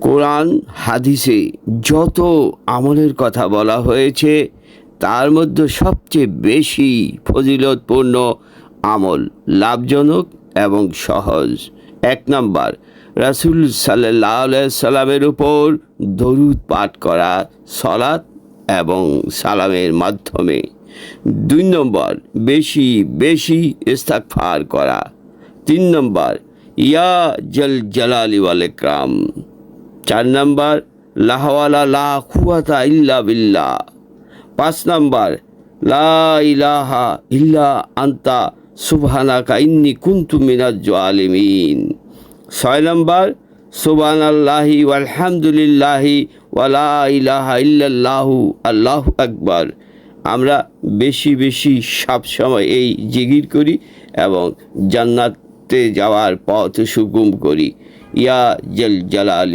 কোরআন হাদিসে যত আমলের কথা বলা হয়েছে তার মধ্যে সবচেয়ে বেশি ফজিলতপূর্ণ আমল, লাভজনক এবং সহজ। 1 নাম্বার, রাসূল সাল্লাল্লাহু আলাইহি সাল্লামের উপর দরুদ পাঠ করা সালাত এবং সালামের মাধ্যমে। 2 নম্বর, বেশি বেশি ইস্তিগফার করা। 3 নম্বর, ইয়া জাল জালালি ওয়াল ইকরাম। 4 নম্বর, লা হাওলা লা কুওয়াতা ইল্লা বিল্লাহ। 5 নম্বর, লা ইলাহা ইল্লা আনতা সুবহানাকা ইন্নী কুনতু মিনাজ জালিমিন। 6 নম্বর, সুবহানাল্লাহি ওয়ালহামদুলিল্লাহি ওয়া লা ইলাহা ইল্লাল্লাহু আল্লাহু আকবার। আমরা বেশি বেশি সবসময় এই জিকির করি এবং জান্নাতে যাওয়ার পথ সুগম করি। ইয়া জাল জালালি